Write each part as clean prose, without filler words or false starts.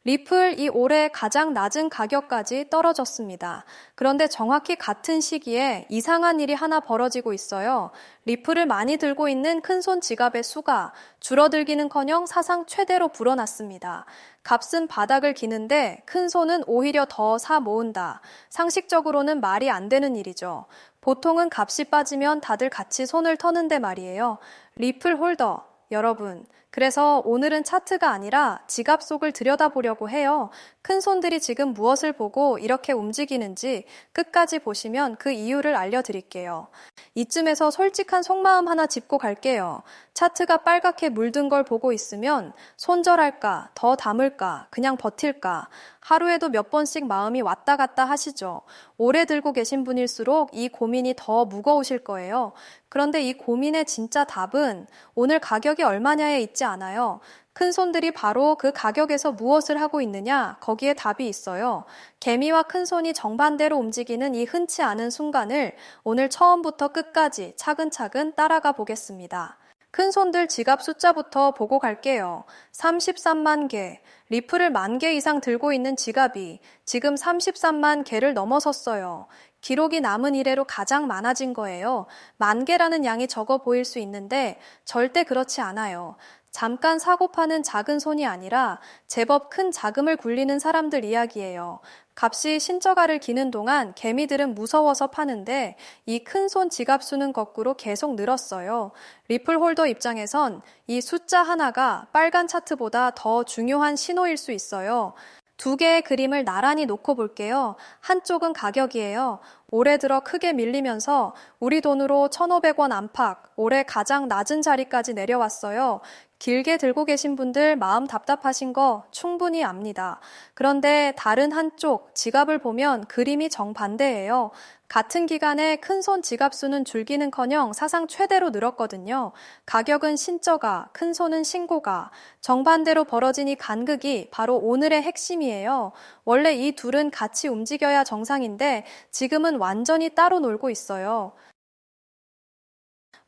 리플이 올해 가장 낮은 가격까지 떨어졌습니다. 그런데 정확히 같은 시기에 이상한 일이 하나 벌어지고 있어요. 리플을 많이 들고 있는 큰손 지갑의 수가 줄어들기는커녕 사상 최대로 불어났습니다. 값은 바닥을 기는데 큰손은 오히려 더 사 모은다. 상식적으로는 말이 안 되는 일이죠. 보통은 값이 빠지면 다들 같이 손을 터는데 말이에요. 리플 홀더, 여러분. 그래서 오늘은 차트가 아니라 지갑 속을 들여다보려고 해요. 큰 손들이 지금 무엇을 보고 이렇게 움직이는지 끝까지 보시면 그 이유를 알려드릴게요. 이쯤에서 솔직한 속마음 하나 짚고 갈게요. 차트가 빨갛게 물든 걸 보고 있으면 손절할까, 더 담을까, 그냥 버틸까. 하루에도 몇 번씩 마음이 왔다 갔다 하시죠. 오래 들고 계신 분일수록 이 고민이 더 무거우실 거예요. 그런데 이 고민의 진짜 답은 오늘 가격이 얼마냐에 있지 않아요. 큰 손들이 바로 그 가격에서 무엇을 하고 있느냐, 거기에 답이 있어요. 개미와 큰 손이 정반대로 움직이는 이 흔치 않은 순간을 오늘 처음부터 끝까지 차근차근 따라가 보겠습니다. 큰 손들 지갑 숫자부터 보고 갈게요. 33만 개, 리플을 10,000개 이상 들고 있는 지갑이 지금 33만 개를 넘어섰어요. 기록이 남은 이래로 가장 많아진 거예요. 10,000개라는 양이 적어 보일 수 있는데 절대 그렇지 않아요. 잠깐 사고 파는 작은 손이 아니라 제법 큰 자금을 굴리는 사람들 이야기예요. 값이 신저가를 기는 동안 개미들은 무서워서 파는데 이 큰 손 지갑 수는 거꾸로 계속 늘었어요. 리플 홀더 입장에선 이 숫자 하나가 빨간 차트보다 더 중요한 신호일 수 있어요. 두 개의 그림을 나란히 놓고 볼게요. 한쪽은 가격이에요. 올해 들어 크게 밀리면서 우리 돈으로 1,500원 안팎, 올해 가장 낮은 자리까지 내려왔어요. 길게 들고 계신 분들 마음 답답하신 거 충분히 압니다. 그런데 다른 한쪽 지갑을 보면 그림이 정반대예요. 같은 기간에 큰손 지갑 수는 줄기는커녕 사상 최대로 늘었거든요. 가격은 신저가, 큰손은 신고가. 정반대로 벌어진 이 간극이 바로 오늘의 핵심이에요. 원래 이 둘은 같이 움직여야 정상인데 지금은 완전히 따로 놀고 있어요.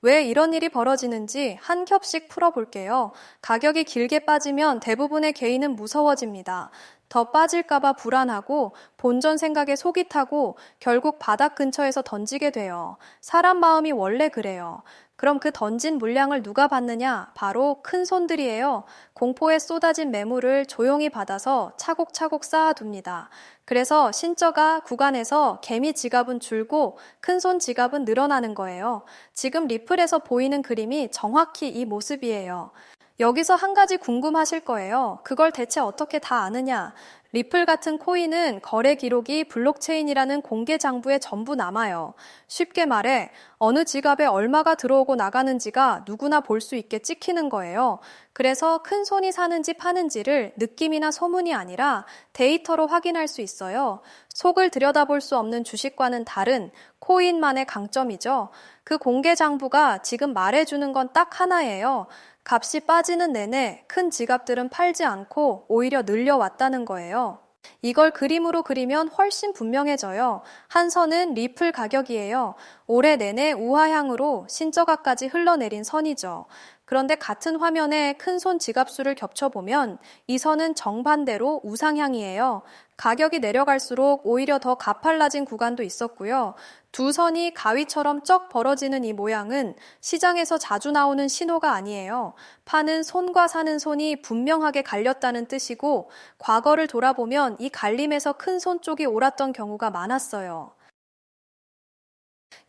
왜 이런 일이 벌어지는지 한 겹씩 풀어볼게요. 가격이 길게 빠지면 대부분의 개인은 무서워집니다. 더 빠질까봐 불안하고 본전 생각에 속이 타고 결국 바닥 근처에서 던지게 돼요. 사람 마음이 원래 그래요. 그럼 그 던진 물량을 누가 받느냐? 바로 큰 손들이에요. 공포에 쏟아진 매물을 조용히 받아서 차곡차곡 쌓아둡니다. 그래서 신저가 구간에서 개미 지갑은 줄고 큰 손 지갑은 늘어나는 거예요. 지금 리플에서 보이는 그림이 정확히 이 모습이에요. 여기서 한 가지 궁금하실 거예요. 그걸 대체 어떻게 다 아느냐? 리플 같은 코인은 거래 기록이 블록체인이라는 공개 장부에 전부 남아요. 쉽게 말해 어느 지갑에 얼마가 들어오고 나가는지가 누구나 볼 수 있게 찍히는 거예요. 그래서 큰 손이 사는지 파는지를 느낌이나 소문이 아니라 데이터로 확인할 수 있어요. 속을 들여다볼 수 없는 주식과는 다른 코인만의 강점이죠. 그 공개 장부가 지금 말해주는 건 딱 하나예요. 값이 빠지는 내내 큰 지갑들은 팔지 않고 오히려 늘려왔다는 거예요. 이걸 그림으로 그리면 훨씬 분명해져요. 한 선은 리플 가격이에요. 올해 내내 우하향으로 신저가까지 흘러내린 선이죠. 그런데 같은 화면에 큰 손 지갑수를 겹쳐보면 이 선은 정반대로 우상향이에요. 가격이 내려갈수록 오히려 더 가팔라진 구간도 있었고요. 두 선이 가위처럼 쩍 벌어지는 이 모양은 시장에서 자주 나오는 신호가 아니에요. 파는 손과 사는 손이 분명하게 갈렸다는 뜻이고 과거를 돌아보면 이 갈림에서 큰 손 쪽이 옳았던 경우가 많았어요.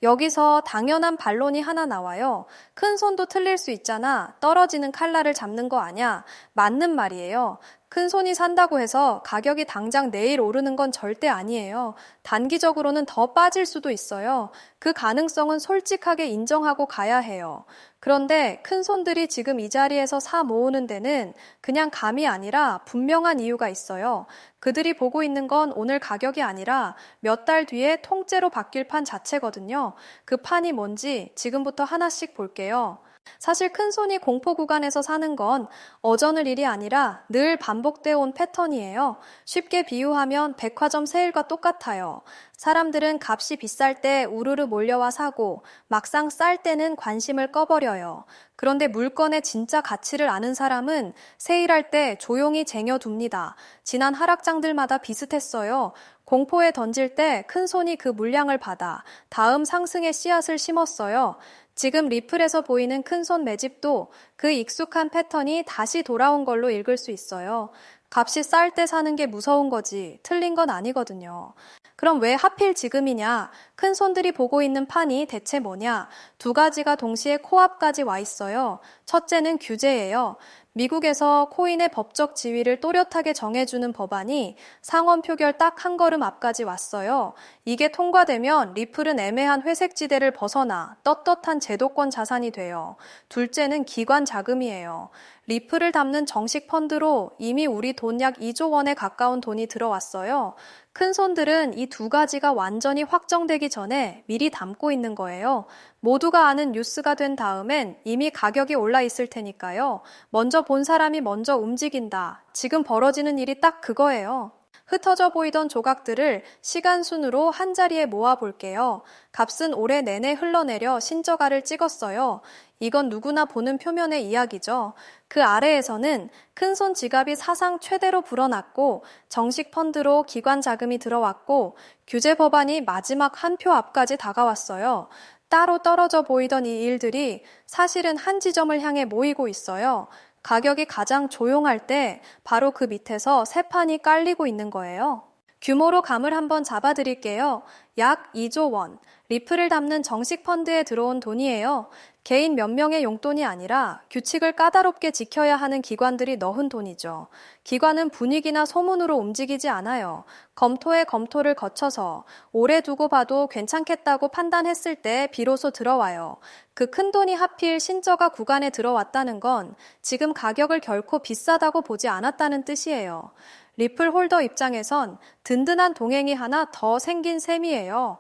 여기서 당연한 반론이 하나 나와요. 큰 손도 틀릴 수 있잖아. 떨어지는 칼날을 잡는 거 아냐? 맞는 말이에요. 큰 손이 산다고 해서 가격이 당장 내일 오르는 건 절대 아니에요. 단기적으로는 더 빠질 수도 있어요. 그 가능성은 솔직하게 인정하고 가야 해요. 그런데 큰 손들이 지금 이 자리에서 사 모으는 데는 그냥 감이 아니라 분명한 이유가 있어요. 그들이 보고 있는 건 오늘 가격이 아니라 몇 달 뒤에 통째로 바뀔 판 자체거든요. 그 판이 뭔지 지금부터 하나씩 볼게요. 사실 큰손이 공포 구간에서 사는 건 어저늘 일이 아니라 늘 반복되어 온 패턴이에요. 쉽게 비유하면 백화점 세일과 똑같아요. 사람들은 값이 비쌀 때 우르르 몰려와 사고 막상 쌀 때는 관심을 꺼버려요. 그런데 물건의 진짜 가치를 아는 사람은 세일할 때 조용히 쟁여둡니다. 지난 하락장들마다 비슷했어요. 공포에 던질 때 큰손이 그 물량을 받아 다음 상승의 씨앗을 심었어요. 지금 리플에서 보이는 큰손 매집도 그 익숙한 패턴이 다시 돌아온 걸로 읽을 수 있어요. 값이 쌀 때 사는 게 무서운 거지 틀린 건 아니거든요. 그럼 왜 하필 지금이냐? 큰손들이 보고 있는 판이 대체 뭐냐? 두 가지가 동시에 코앞까지 와 있어요. 첫째는 규제예요. 미국에서 코인의 법적 지위를 또렷하게 정해주는 법안이 상원 표결 딱 한 걸음 앞까지 왔어요. 이게 통과되면 리플은 애매한 회색지대를 벗어나 떳떳한 제도권 자산이 돼요. 둘째는 기관 자금이에요. 리플을 담는 정식 펀드로 이미 우리 돈 약 2조 원에 가까운 돈이 들어왔어요. 큰손들은 이 두 가지가 완전히 확정되기 전에 미리 담고 있는 거예요. 모두가 아는 뉴스가 된 다음엔 이미 가격이 올라 있을 테니까요. 먼저 본 사람이 먼저 움직인다. 지금 벌어지는 일이 딱 그거예요. 흩어져 보이던 조각들을 시간 순으로 한 자리에 모아 볼게요. 값은 올해 내내 흘러내려 신저가를 찍었어요. 이건 누구나 보는 표면의 이야기죠. 그 아래에서는 큰손 지갑이 사상 최대로 불어났고 정식 펀드로 기관 자금이 들어왔고 규제 법안이 마지막 한 표 앞까지 다가왔어요. 따로 떨어져 보이던 이 일들이 사실은 한 지점을 향해 모이고 있어요. 가격이 가장 조용할 때 바로 그 밑에서 새 판이 깔리고 있는 거예요. 규모로 감을 한번 잡아드릴게요. 약 2조 원. 리플을 담는 정식 펀드에 들어온 돈이에요. 개인 몇 명의 용돈이 아니라 규칙을 까다롭게 지켜야 하는 기관들이 넣은 돈이죠. 기관은 분위기나 소문으로 움직이지 않아요. 검토에 검토를 거쳐서 오래 두고 봐도 괜찮겠다고 판단했을 때 비로소 들어와요. 그 큰 돈이 하필 신저가 구간에 들어왔다는 건 지금 가격을 결코 비싸다고 보지 않았다는 뜻이에요. 리플 홀더 입장에선 든든한 동행이 하나 더 생긴 셈이에요.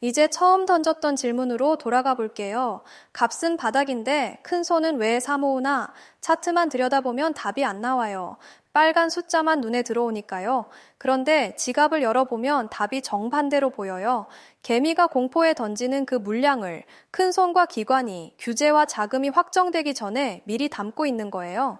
이제 처음 던졌던 질문으로 돌아가 볼게요. 값은 바닥인데 큰 손은 왜 사모으나? 차트만 들여다보면 답이 안 나와요. 빨간 숫자만 눈에 들어오니까요. 그런데 지갑을 열어보면 답이 정반대로 보여요. 개미가 공포에 던지는 그 물량을 큰 손과 기관이 규제와 자금이 확정되기 전에 미리 담고 있는 거예요.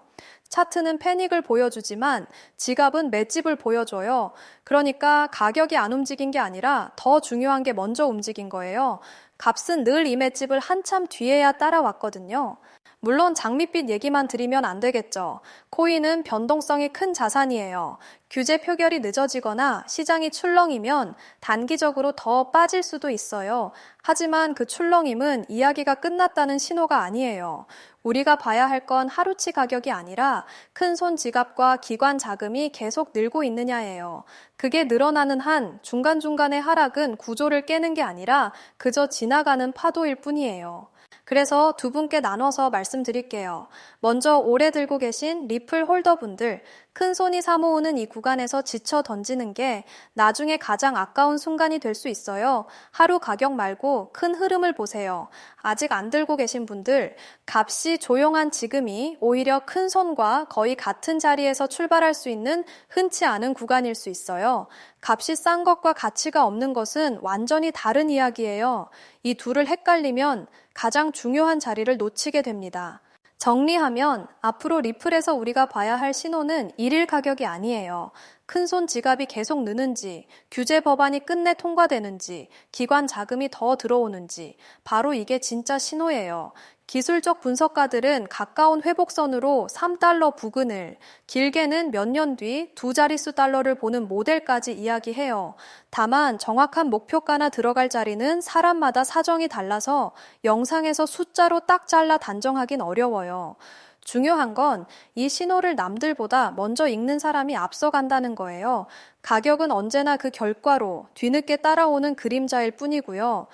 차트는 패닉을 보여주지만 지갑은 맷집을 보여줘요. 그러니까 가격이 안 움직인 게 아니라 더 중요한 게 먼저 움직인 거예요. 값은 늘 이 맷집을 한참 뒤에야 따라왔거든요. 물론 장밋빛 얘기만 드리면 안 되겠죠. 코인은 변동성이 큰 자산이에요. 규제 표결이 늦어지거나 시장이 출렁이면 단기적으로 더 빠질 수도 있어요. 하지만 그 출렁임은 이야기가 끝났다는 신호가 아니에요. 우리가 봐야 할 건 하루치 가격이 아니라 큰 손 지갑과 기관 자금이 계속 늘고 있느냐예요. 그게 늘어나는 한 중간중간의 하락은 구조를 깨는 게 아니라 그저 지나가는 파도일 뿐이에요. 그래서 두 분께 나눠서 말씀드릴게요. 먼저 오래 들고 계신 리플 홀더분들, 큰 손이 사모으는 이 구간에서 지쳐 던지는 게 나중에 가장 아까운 순간이 될 수 있어요. 하루 가격 말고 큰 흐름을 보세요. 아직 안 들고 계신 분들, 값이 조용한 지금이 오히려 큰 손과 거의 같은 자리에서 출발할 수 있는 흔치 않은 구간일 수 있어요. 값이 싼 것과 가치가 없는 것은 완전히 다른 이야기예요. 이 둘을 헷갈리면 가장 중요한 자리를 놓치게 됩니다. 정리하면 앞으로 리플에서 우리가 봐야 할 신호는 일일 가격이 아니에요. 큰손 지갑이 계속 느는지, 규제 법안이 끝내 통과되는지, 기관 자금이 더 들어오는지, 바로 이게 진짜 신호예요. 기술적 분석가들은 가까운 회복선으로 3달러 부근을, 길게는 몇 년 뒤 두 자릿수 달러를 보는 모델까지 이야기해요. 다만 정확한 목표가나 들어갈 자리는 사람마다 사정이 달라서 영상에서 숫자로 딱 잘라 단정하긴 어려워요. 중요한 건 이 신호를 남들보다 먼저 읽는 사람이 앞서간다는 거예요. 가격은 언제나 그 결과로 뒤늦게 따라오는 그림자일 뿐이고요.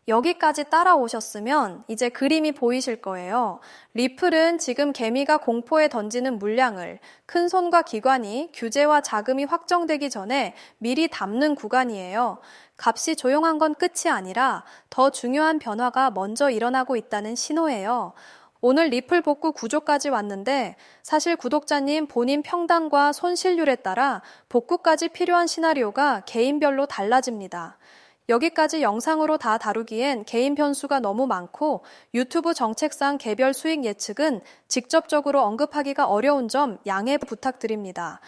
여기까지 따라오셨으면 이제 그림이 보이실 거예요. 리플은 지금 개미가 공포에 던지는 물량을 큰 손과 기관이 규제와 자금이 확정되기 전에 미리 담는 구간이에요. 값이 조용한 건 끝이 아니라 더 중요한 변화가 먼저 일어나고 있다는 신호예요. 오늘 리플 복구 구조까지 왔는데 사실 구독자님 본인 평단과 손실률에 따라 복구까지 필요한 시나리오가 개인별로 달라집니다. 여기까지 영상으로 다 다루기엔 개인 변수가 너무 많고 유튜브 정책상 개별 수익 예측은 직접적으로 언급하기가 어려운 점 양해 부탁드립니다.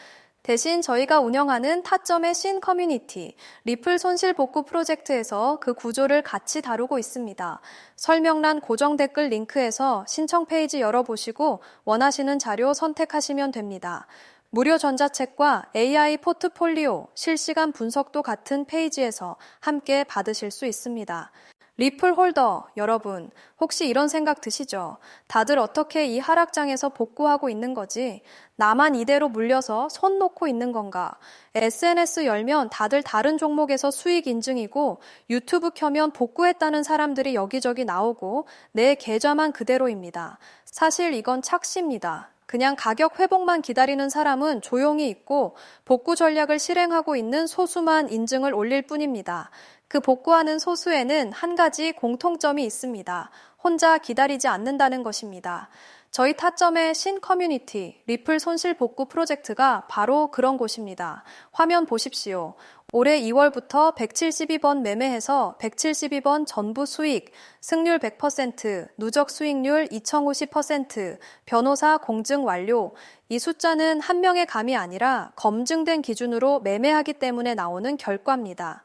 대신 저희가 운영하는 타점의 신 커뮤니티, 리플 손실 복구 프로젝트에서 그 구조를 같이 다루고 있습니다. 설명란 고정 댓글 링크에서 신청 페이지 열어보시고 원하시는 자료 선택하시면 됩니다. 무료 전자책과 AI 포트폴리오, 실시간 분석도 같은 페이지에서 함께 받으실 수 있습니다. 리플 홀더 여러분, 혹시 이런 생각 드시죠? 다들 어떻게 이 하락장에서 복구하고 있는 거지? 나만 이대로 물려서 손 놓고 있는 건가? SNS 열면 다들 다른 종목에서 수익 인증이고 유튜브 켜면 복구했다는 사람들이 여기저기 나오고 내 계좌만 그대로입니다. 사실 이건 착시입니다. 그냥 가격 회복만 기다리는 사람은 조용히 있고 복구 전략을 실행하고 있는 소수만 인증을 올릴 뿐입니다. 그 복구하는 소수에는 한 가지 공통점이 있습니다. 혼자 기다리지 않는다는 것입니다. 저희 타점의 신 커뮤니티, 리플 손실 복구 프로젝트가 바로 그런 곳입니다. 화면 보십시오. 올해 2월부터 172번 매매해서 172번 전부 수익, 승률 100%, 누적 수익률 2050%, 변호사 공증 완료. 이 숫자는 한 명의 감이 아니라 검증된 기준으로 매매하기 때문에 나오는 결과입니다.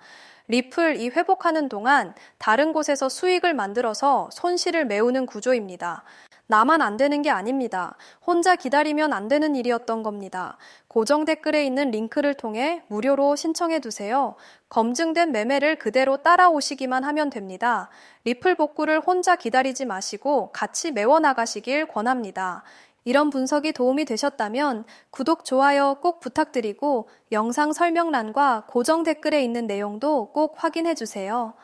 리플 이 회복하는 동안 다른 곳에서 수익을 만들어서 손실을 메우는 구조입니다. 나만 안 되는 게 아닙니다. 혼자 기다리면 안 되는 일이었던 겁니다. 고정 댓글에 있는 링크를 통해 무료로 신청해 두세요. 검증된 매매를 그대로 따라오시기만 하면 됩니다. 리플 복구를 혼자 기다리지 마시고 같이 메워나가시길 권합니다. 이런 분석이 도움이 되셨다면 구독, 좋아요 꼭 부탁드리고 영상 설명란과 고정 댓글에 있는 내용도 꼭 확인해 주세요.